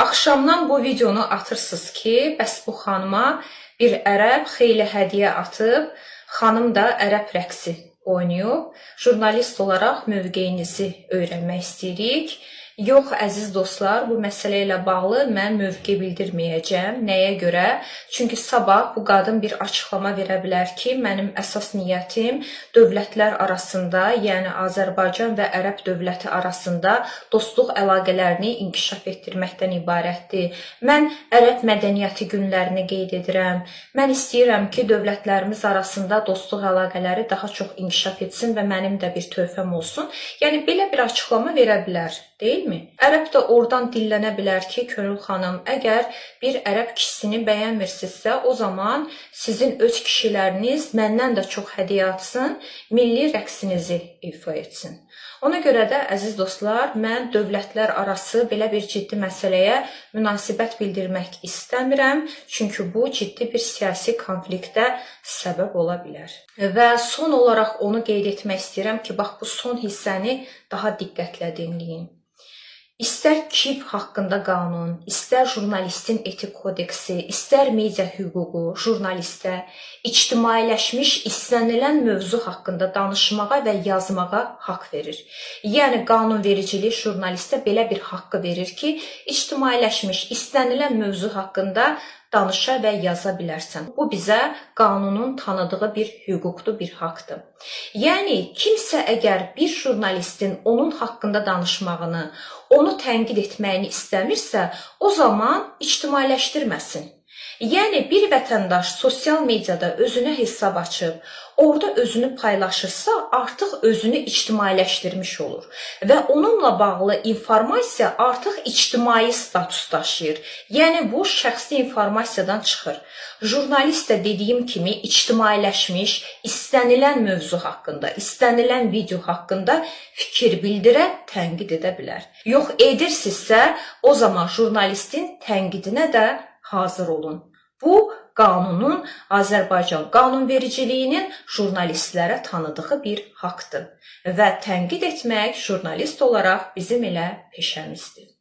Axşamdan bu videonu atırsınız ki, bəs bu xanıma bir ərəb xeyli hədiyyə atıb, xanım da ərəb rəqsi oynayıb. Jurnalist olaraq mövqeyinizi öyrənmək istəyirik. Yox, əziz dostlar, bu məsələ ilə bağlı mən mövqe bildirməyəcəm. Nəyə görə? Çünki sabah bu qadın bir açıqlama verə bilər ki, mənim əsas niyyətim dövlətlər arasında, yəni Azərbaycan və Ərəb dövləti arasında dostluq əlaqələrini inkişaf etdirməkdən ibarətdir. Mən Ərəb mədəniyyəti günlərini qeyd edirəm. Mən istəyirəm ki, dövlətlərimiz arasında dostluq əlaqələri daha çox inkişaf etsin və mənim də bir töhfəm olsun. Yəni, belə bir açıqlama verə bilər, deyilmi? Ərəb də oradan dillənə bilər ki, Könül xanım, əgər bir ərəb kişisini bəyənmirsinizsə, o zaman sizin öz kişiləriniz məndən də çox hədiyyə atsın, milli rəqsinizi ifa etsin. Ona görə də, əziz dostlar, mən dövlətlər arası belə bir ciddi məsələyə münasibət bildirmək istəmirəm, çünki bu ciddi bir siyasi konfliktə səbəb ola bilər. Və son olaraq onu qeyd etmək istəyirəm ki, bax, bu son hissəni daha diqqətlə dinləyin. İstər KİV haqqında qanun, istər jurnalistin etik kodeksi, istər media hüququ jurnalistə ictimailəşmiş istənilən mövzu haqqında danışmağa və yazmağa haqq verir. Yəni, qanunvericilik jurnalistə belə bir haqqı verir ki, ictimailəşmiş istənilən mövzu haqqında danışa və yaza bilərsən. Bu bizə qanunun tanıdığı bir hüquqdur, bir haqqdır. Yəni, kimsə əgər bir jurnalistin onun haqqında danışmağını, onu tənqid etməyini istəmirsə, o zaman ictimailəşdirməsin. Yəni, bir vətəndaş sosial mediada özünə hesab açıb, orada özünü paylaşırsa, artıq özünü ictimailəşdirmiş olur. Və onunla bağlı informasiya artıq ictimai status daşıyır. Yəni, bu şəxsi informasiyadan çıxır. Jurnalist də dediyim kimi ictimailəşmiş, istənilən mövzu haqqında, istənilən video haqqında fikir bildirə, tənqid edə bilər. Yox, edirsinizsə, o zaman jurnalistin tənqidinə də hazır olun. Bu, qanunun, Azərbaycan qanunvericiliyinin jurnalistlərə tanıdığı bir haqqdır və tənqid etmək jurnalist olaraq bizim elə peşəmizdir.